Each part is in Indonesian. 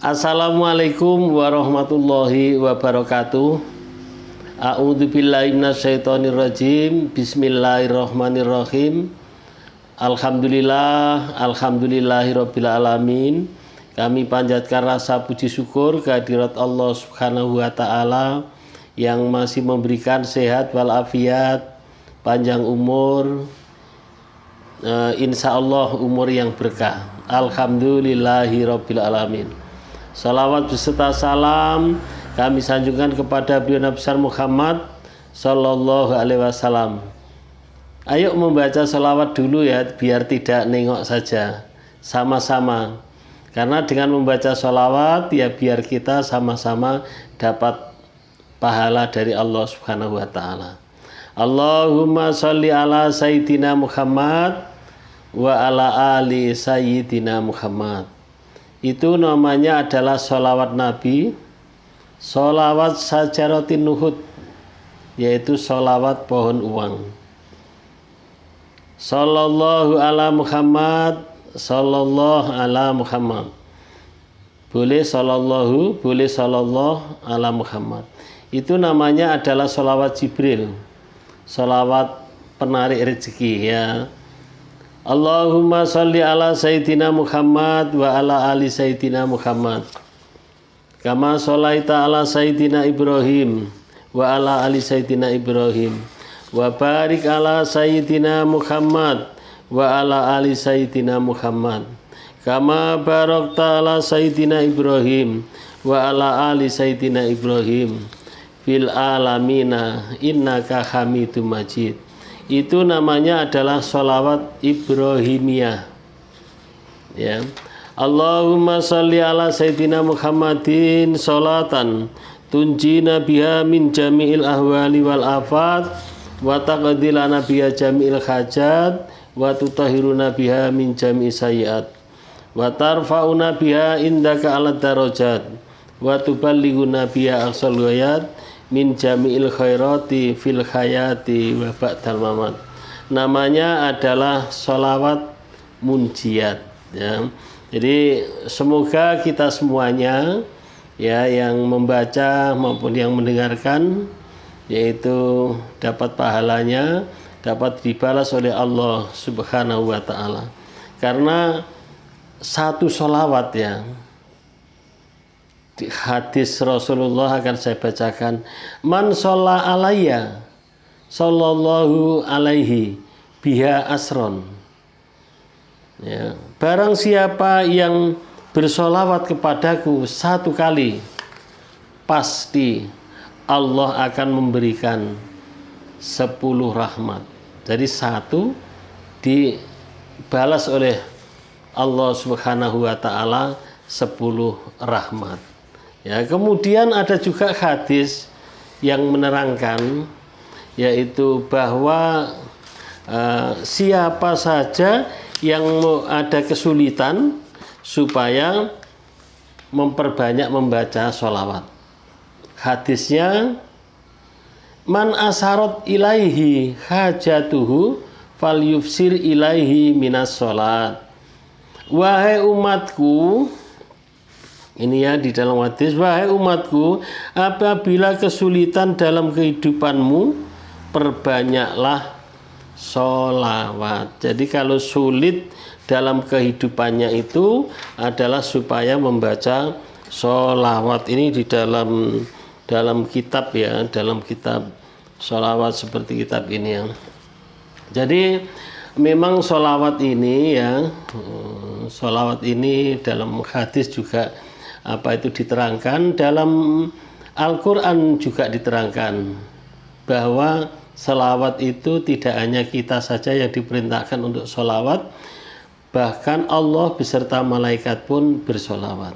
Assalamualaikum warahmatullahi wabarakatuh. A'udzubillahi minasyaitonirrajim. Bismillahirrahmanirrahim. Alhamdulillahirabbil alamin. Kami panjatkan rasa puji syukur kehadirat Allah Subhanahu wa taala yang masih memberikan sehat walafiat, panjang umur, insya Allah umur yang berkah. Alhamdulillahirabbil alamin. Salawat beserta salam kami sanjungkan kepada beliau Nabi besar Muhammad Sallallahu Alaihi Wasallam. Ayo membaca salawat dulu ya, biar tidak nengok saja, sama-sama. Karena dengan membaca salawat ya biar kita sama-sama dapat pahala dari Allah Subhanahu Wa Taala. Allahumma sholli ala Sayyidina Muhammad wa ala ali Sayyidina Muhammad. Itu namanya adalah sholawat Nabi, sholawat sajaratin nuhud, yaitu sholawat pohon uang. Sallallahu ala Muhammad, sallallahu ala Muhammad. Boleh sallallahu, boleh sallallahu ala Muhammad. Itu namanya adalah sholawat Jibril, sholawat penarik rezeki ya. Allahumma sholli ala Sayyidina Muhammad wa ala ali Sayyidina Muhammad. Kama sholaita ala Sayyidina Ibrahim wa ala ali Sayyidina Ibrahim. Wa barik ala Sayyidina Muhammad wa ala ali Sayyidina Muhammad. Kama barakta ala Sayyidina Ibrahim wa ala ali Sayyidina Ibrahim fil alamina innaka Hamidum Majid. Itu namanya adalah sholawat Ibrahimiyah ya. Allahumma sholli ala Sayyidina Muhammadin sholatan tunjina biha min jami'il ahwali wal afat wa taqdilana biha jami'il hajat wa tutahhiruna biha min jami'i sayyiat wa tarfa'una biha indaka ala darajat wa tuballighuna biha aqsal ghayat min jami'il khairati fil hayati wa ba'dal mamat. Namanya adalah sholawat munjiat ya. Jadi semoga kita semuanya ya yang membaca maupun yang mendengarkan yaitu dapat pahalanya, dapat dibalas oleh Allah Subhanahu wa taala. Karena satu sholawat ya, hadis Rasulullah akan saya bacakan. Man sholla alayya sallallahu alaihi biha asron ya. Barang siapa yang bersolawat kepadaku satu kali, pasti Allah akan memberikan 10 rahmat. Jadi satu dibalas oleh Allah Subhanahu wa taala 10 rahmat. Ya, kemudian ada juga hadis yang menerangkan yaitu bahwa siapa saja yang ada kesulitan supaya memperbanyak membaca sholawat. Hadisnya man asharat ilaihi hajatuhu falyufsir ilaihi minas sholat. Wahai umatku, ini ya di dalam hadis, wahai umatku, apabila kesulitan dalam kehidupanmu, perbanyaklah sholawat. Jadi kalau sulit dalam kehidupannya itu adalah supaya membaca sholawat. Ini di dalam kitab ya, dalam kitab sholawat seperti kitab ini ya. Jadi memang sholawat ini ya, sholawat ini dalam hadis juga itu diterangkan, dalam Al-Quran juga diterangkan bahwa sholawat itu tidak hanya kita saja yang diperintahkan untuk sholawat, bahkan Allah beserta malaikat pun bersholawat.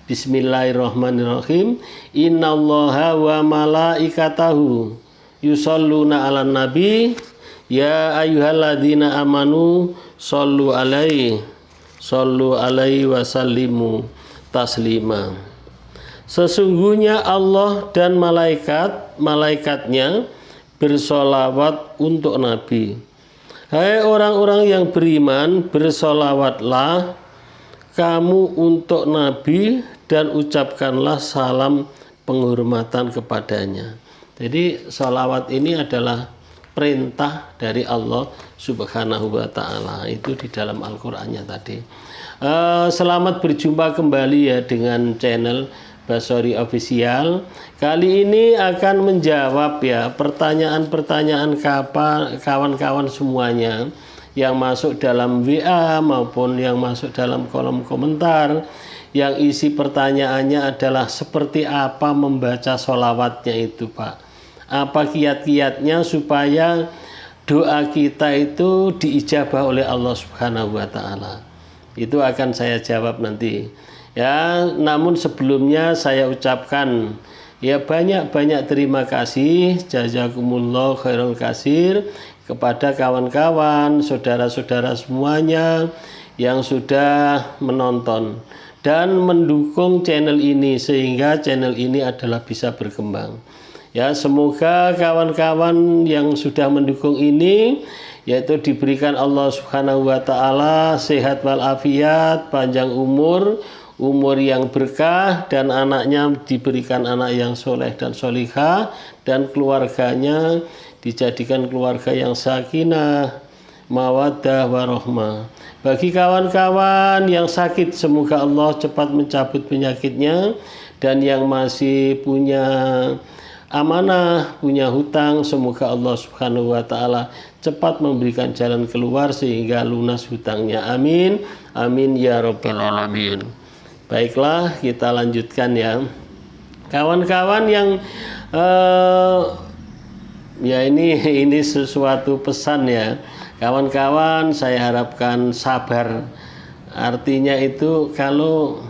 Bismillahirrahmanirrahim. Innallaha wa malaikatahu yusholluna ala nabi ya ayyuhalladzina amanu shollu alaihi wa sallimu taslima. Sesungguhnya Allah dan malaikatnya bersolawat untuk Nabi. Hai orang-orang yang beriman, bersolawatlah kamu untuk Nabi dan ucapkanlah salam penghormatan kepadanya. Jadi sholawat ini adalah perintah dari Allah Subhanahu wa Ta'ala, itu di dalam Al-Qur'annya tadi. Selamat berjumpa kembali ya dengan channel Basori Official. Kali ini akan menjawab ya pertanyaan-pertanyaan kawan-kawan semuanya yang masuk dalam WA maupun yang masuk dalam kolom komentar, yang isi pertanyaannya adalah seperti apa membaca sholawatnya itu Pak, apa kiat-kiatnya supaya doa kita itu diijabah oleh Allah Subhanahu wa Ta'ala. Itu akan saya jawab nanti ya. Namun sebelumnya saya ucapkan ya banyak-banyak terima kasih, jazakumullah khairal katsir, kepada kawan-kawan, saudara-saudara semuanya yang sudah menonton dan mendukung channel ini sehingga channel ini adalah bisa berkembang. Ya, semoga kawan-kawan yang sudah mendukung ini yaitu diberikan Allah Subhanahu wa Ta'ala sehat walafiat, panjang umur yang berkah, dan anaknya diberikan anak yang soleh dan solihah, dan keluarganya dijadikan keluarga yang sakinah, mawaddah, warahmah. Bagi kawan-kawan yang sakit, semoga Allah cepat mencabut penyakitnya, dan yang masih punya amanah, punya hutang, semoga Allah Subhanahu wa Ta'ala cepat memberikan jalan keluar sehingga lunas hutangnya. Amin, amin ya rabbal alamin. Baiklah, kita lanjutkan ya. Kawan-kawan yang ya ini sesuatu pesan ya. Kawan-kawan, saya harapkan sabar. Artinya itu kalau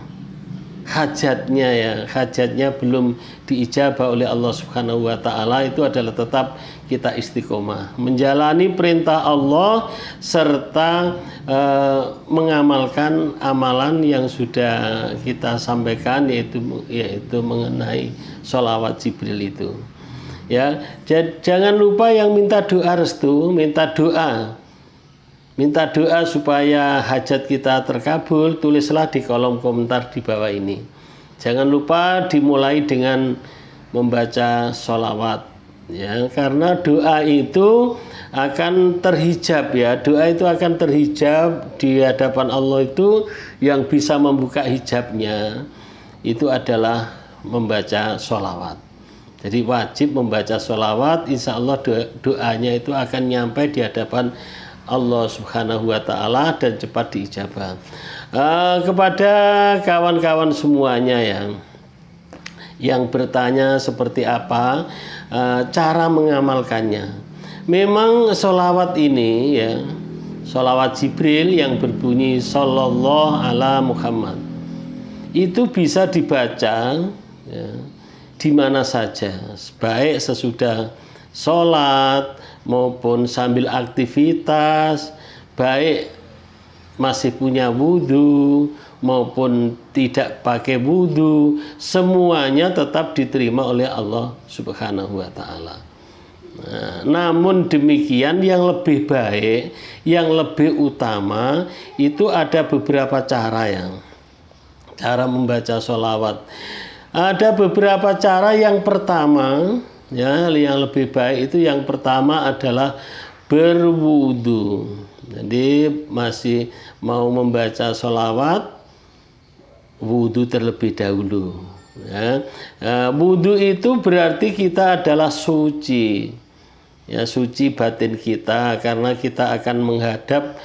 hajatnya belum diijabah oleh Allah Subhanahu wa Ta'ala, itu adalah tetap kita istiqomah menjalani perintah Allah serta mengamalkan amalan yang sudah kita sampaikan, yaitu mengenai sholawat Jibril itu ya. Jangan lupa yang minta doa restu, minta doa supaya hajat kita terkabul, tulislah di kolom komentar di bawah ini. Jangan lupa dimulai dengan membaca sholawat ya, karena doa itu akan terhijab ya. Doa itu akan terhijab di hadapan Allah, itu yang bisa membuka hijabnya itu adalah membaca sholawat. Jadi wajib membaca sholawat, insya Allah doanya itu akan nyampe di hadapan Allah Subhanahu wa Ta'ala dan cepat diijabah. Kepada kawan-kawan semuanya yang bertanya seperti apa cara mengamalkannya. Memang sholawat ini ya, sholawat Jibril yang berbunyi Sallallahu ala Muhammad, itu bisa dibaca ya, di mana saja, baik sesudah sholat maupun sambil aktivitas, baik masih punya wudhu maupun tidak pakai wudhu, semuanya tetap diterima oleh Allah Subhanahu wa Ta'ala. Namun demikian, yang lebih baik, yang lebih utama itu ada beberapa cara membaca sholawat. Ada beberapa cara. Yang pertama ya, yang lebih baik itu yang pertama adalah berwudu. Jadi masih mau membaca sholawat, wudu terlebih dahulu ya. Wudu itu berarti kita adalah suci ya, suci batin kita, karena kita akan menghadap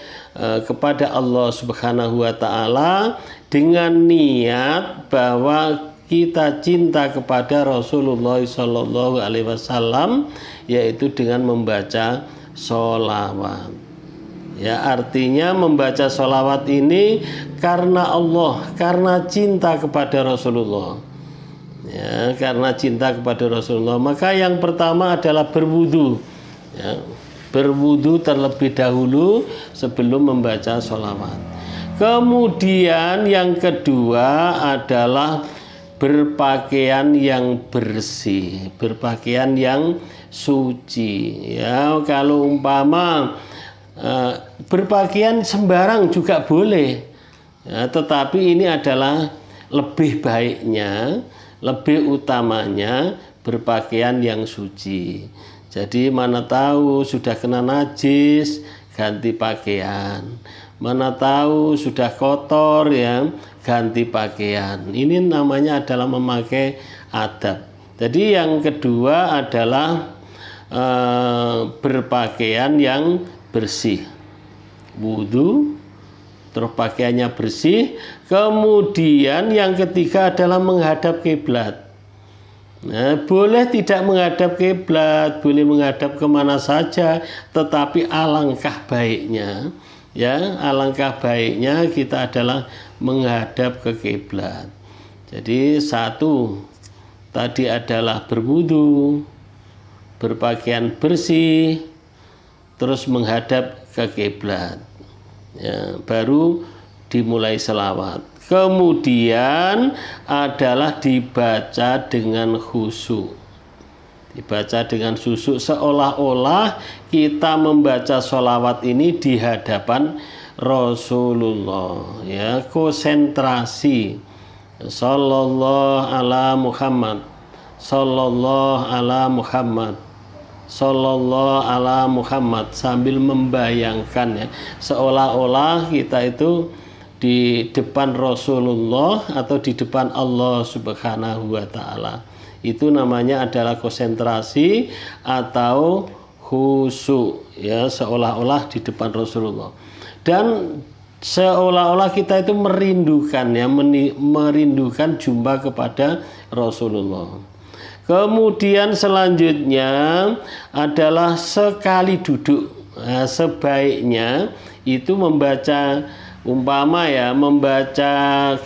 kepada Allah Subhanahu wa Ta'ala dengan niat bahwa kita cinta kepada Rasulullah Sallallahu Alaihi Wasallam, yaitu dengan membaca sholawat. Ya, artinya membaca sholawat ini karena Allah, karena cinta kepada Rasulullah. Ya, karena cinta kepada Rasulullah, maka yang pertama adalah berwudu. Ya, berwudu terlebih dahulu sebelum membaca sholawat. Kemudian yang kedua adalah berpakaian yang bersih, berpakaian yang suci ya. Kalau umpama berpakaian sembarang juga boleh Ya, tetapi ini adalah lebih baiknya, lebih utamanya berpakaian yang suci. Jadi mana tahu sudah kena najis, ganti pakaian. Mana tahu sudah kotor ya, ganti pakaian. Ini namanya adalah memakai adab. Jadi yang kedua adalah berpakaian yang bersih. Wudu, terus pakaiannya bersih. Kemudian yang ketiga adalah menghadap kiblat. Nah, boleh tidak menghadap kiblat, boleh menghadap kemana saja, tetapi alangkah baiknya, ya, alangkah baiknya kita adalah menghadap ke kiblat. Jadi satu tadi adalah berwudu, berpakaian bersih, terus menghadap ke kiblat. Ya, baru dimulai selawat. Kemudian adalah dibaca dengan khusyuk. Dibaca dengan khusyuk seolah-olah kita membaca sholawat ini di hadapan Rasulullah. Ya, konsentrasi. Sallallahu ala Muhammad. Sallallahu ala Muhammad. Sallallahu ala Muhammad, sambil membayangkan ya, seolah-olah kita itu di depan Rasulullah atau di depan Allah Subhanahu wa taala. Itu namanya adalah konsentrasi atau khusyuk ya, seolah-olah di depan Rasulullah. Dan seolah-olah kita itu merindukan ya, merindukan jumpa kepada Rasulullah. Kemudian selanjutnya adalah sekali duduk. Nah, sebaiknya itu membaca, umpama ya, membaca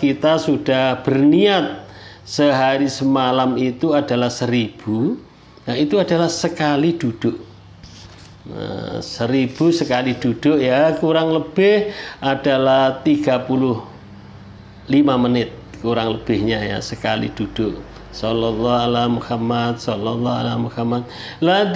kita sudah berniat sehari semalam itu adalah 1000. Nah, itu adalah sekali duduk. Nah, 1000 sekali duduk ya, kurang lebih adalah 35 menit kurang lebihnya ya, sekali duduk. Sallallahu ala Muhammad, sallallahu ala Muhammad. Lah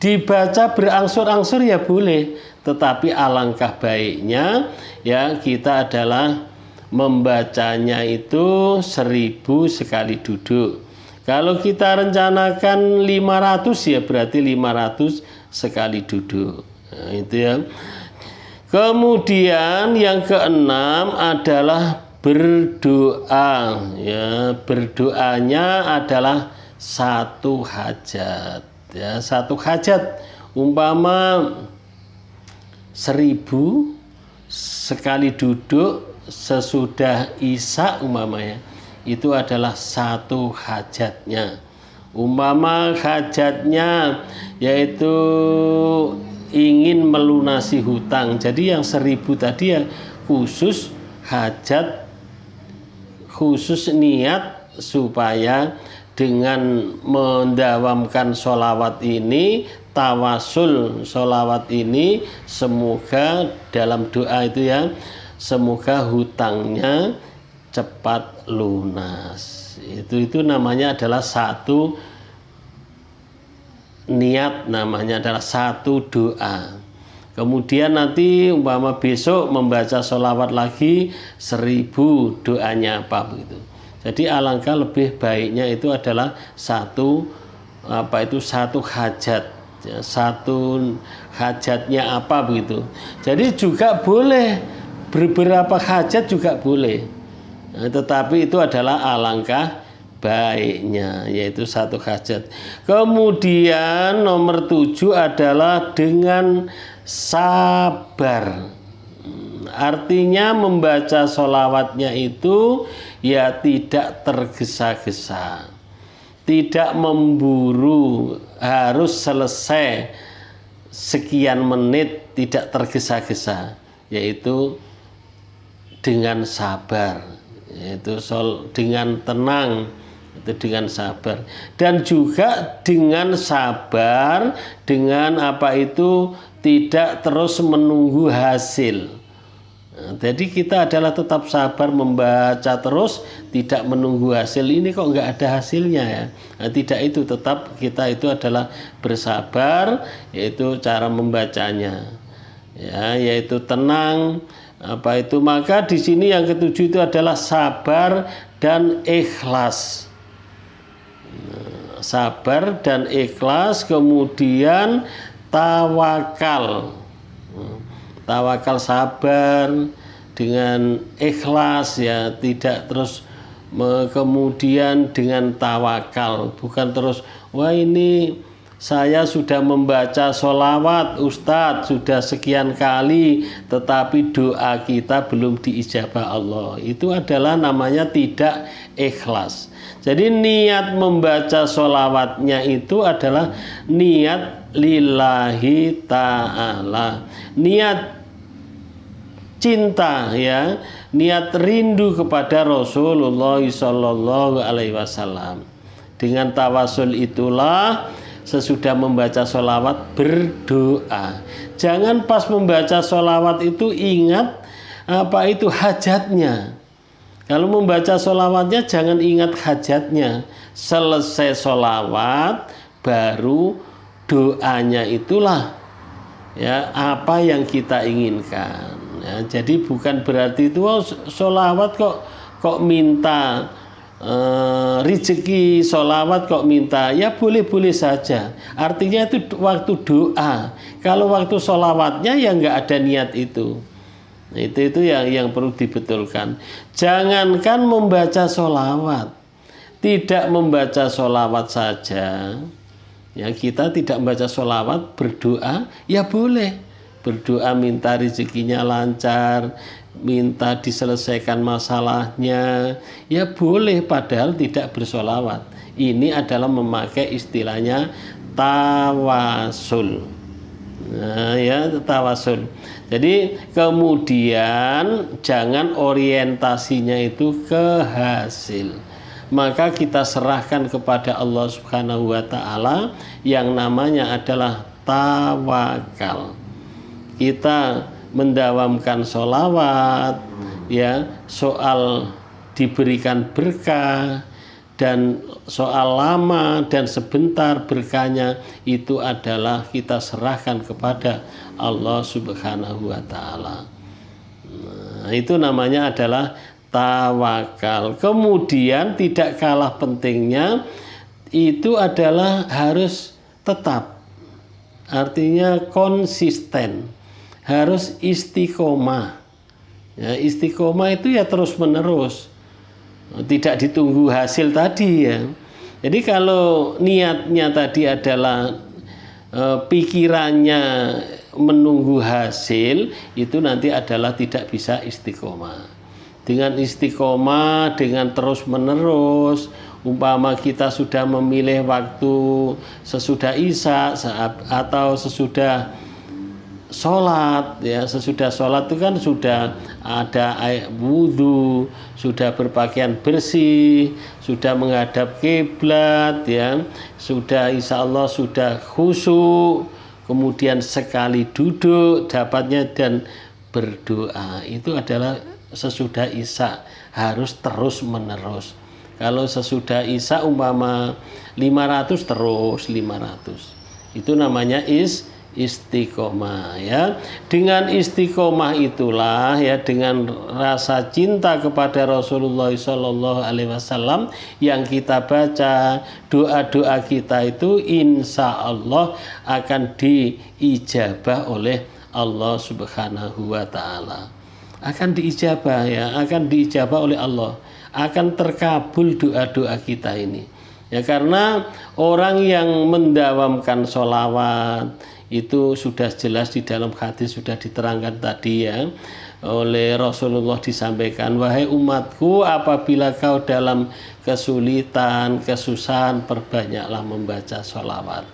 dibaca berangsur-angsur ya boleh, tetapi alangkah baiknya ya kita adalah membacanya itu 1000 sekali duduk. Kalau kita rencanakan 500 ya berarti 500 sekali duduk. Nah, itu ya. Kemudian yang keenam adalah berdoa ya, berdoanya adalah satu hajat ya, satu hajat, umpama 1000 sekali duduk sesudah isya umpamanya, itu adalah satu hajatnya. Umpama hajatnya yaitu ingin melunasi hutang, jadi yang 1000 tadi ya khusus hajat, khusus niat supaya dengan mendawamkan sholawat ini, tawasul sholawat ini, semoga dalam doa itu ya, semoga hutangnya cepat lunas. Itu namanya adalah satu niat, namanya adalah satu doa. Kemudian nanti umpama besok membaca sholawat lagi 1000, doanya apa begitu. Jadi alangkah lebih baiknya itu adalah satu hajat ya, satu hajatnya apa begitu. Jadi juga boleh beberapa hajat juga boleh. Nah, tetapi itu adalah alangkah baiknya yaitu satu hajat. Kemudian nomor 7 adalah dengan sabar. Artinya membaca sholawatnya itu ya tidak tergesa-gesa, tidak memburu harus selesai sekian menit, tidak tergesa-gesa, yaitu dengan sabar, yaitu dengan tenang, itu dengan sabar, dan juga dengan sabar dengan apa itu tidak terus menunggu hasil. Nah, jadi kita adalah tetap sabar membaca terus, tidak menunggu hasil. Ini kok nggak ada hasilnya ya? Nah, tidak, itu tetap kita itu adalah bersabar, yaitu cara membacanya, ya, yaitu tenang, Apa itu? Maka di sini yang ketujuh itu adalah sabar dan ikhlas. Sabar dan ikhlas, kemudian tawakal. Tawakal, sabar dengan ikhlas, ya, tidak terus kemudian dengan tawakal, bukan terus wah ini saya sudah membaca sholawat Ustadz sudah sekian kali tetapi doa kita belum diijabah Allah. Itu adalah namanya tidak ikhlas. Jadi niat membaca sholawatnya itu adalah niat lillahi ta'ala, niat cinta, ya, niat rindu kepada Rasulullah Sallallahu Alaihi Wasallam. Dengan tawasul itulah sesudah membaca sholawat berdoa. Jangan pas membaca sholawat itu ingat apa itu hajatnya. Kalau membaca sholawatnya jangan ingat hajatnya. Selesai sholawat baru doanya itulah, ya, apa yang kita inginkan. Ya, jadi bukan berarti itu sholawat kok minta rezeki, sholawat kok minta, ya boleh-boleh saja. Artinya itu waktu doa. Kalau waktu sholawatnya ya nggak ada niat itu. Itu yang perlu dibetulkan. Jangankan membaca sholawat, tidak membaca sholawat saja, ya, kita tidak membaca sholawat berdoa ya boleh. Berdoa minta rezekinya lancar, minta diselesaikan masalahnya, ya boleh, padahal tidak bersolawat. Ini adalah memakai istilahnya tawasul. Nah, ya, tawasul. Jadi kemudian jangan orientasinya itu ke hasil. Maka kita serahkan kepada Allah Subhanahu wa taala yang namanya adalah tawakal. Kita mendawamkan sholawat, ya, soal diberikan berkah dan soal lama dan sebentar berkahnya itu adalah kita serahkan kepada Allah Subhanahu wa taala. Nah, itu namanya adalah tawakal. Kemudian tidak kalah pentingnya itu adalah harus tetap. Artinya konsisten. Harus istiqomah. Ya, istiqomah itu ya terus menerus, tidak ditunggu hasil tadi, ya. Jadi kalau niatnya tadi adalah pikirannya menunggu hasil, itu nanti adalah tidak bisa istiqomah. Dengan istiqomah, dengan terus menerus, umpama kita sudah memilih waktu sesudah isya atau sesudah sholat, ya, sesudah sholat itu kan sudah ada air wudhu, sudah berpakaian bersih, sudah menghadap kiblat, ya, sudah insya Allah sudah khusyuk, kemudian sekali duduk dapatnya dan berdoa. Itu adalah sesudah isya, harus terus menerus. Kalau sesudah isya umpama 500 terus 500, itu namanya istiqomah, ya. Dengan istiqomah itulah, ya, dengan rasa cinta kepada Rasulullah Sallallahu Alaihi Wasallam yang kita baca, doa-doa kita itu insya Allah akan diijabah oleh Allah Subhanahu wa taala. Akan diijabah, ya, akan diijabah oleh Allah, akan terkabul doa-doa kita ini, ya, karena orang yang mendawamkan sholawat itu sudah jelas di dalam hadis sudah diterangkan tadi, ya, oleh Rasulullah disampaikan, wahai umatku, apabila kau dalam kesulitan, kesusahan, perbanyaklah membaca sholawat.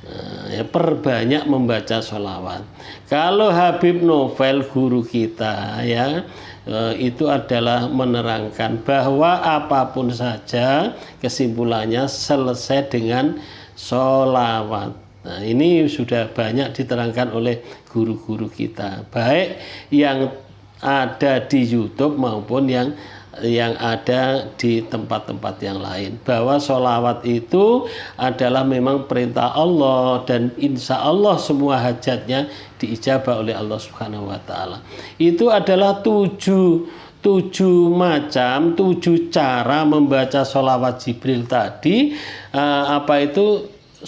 Nah, ya, perbanyak membaca sholawat. Kalau Habib Novel guru kita, ya, itu adalah menerangkan bahwa apapun saja kesimpulannya selesai dengan sholawat. Nah, ini sudah banyak diterangkan oleh guru-guru kita, baik yang ada di YouTube maupun yang yang ada di tempat-tempat yang lain, bahwa sholawat itu adalah memang perintah Allah dan insya Allah semua hajatnya diijabah oleh Allah Subhanahu wa Ta'ala. Itu adalah tujuh cara membaca sholawat Jibril tadi.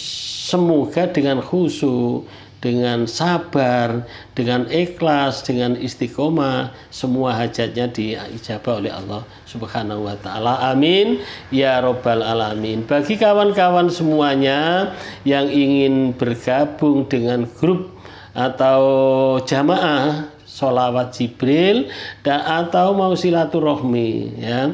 Semoga dengan khusyuk, dengan sabar, dengan ikhlas, dengan istiqomah, semua hajatnya diijabah oleh Allah Subhanahu wa Ta'ala. Amin ya Rabbal Alamin. Bagi kawan-kawan semuanya yang ingin bergabung dengan grup atau jamaah sholawat Jibril atau mau silaturahmi, ya,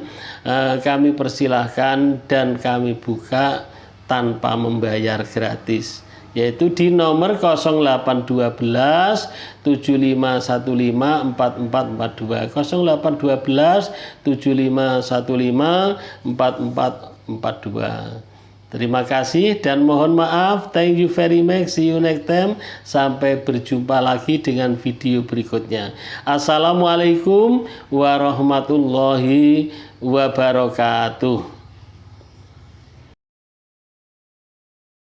kami persilahkan dan kami buka tanpa membayar, gratis, yaitu di nomor 0812 7515 4442, 0812 7515 4442. Terima kasih dan mohon maaf. Thank you very much. See you next time. Sampai berjumpa lagi dengan video berikutnya. Assalamualaikum warahmatullahi wabarakatuh.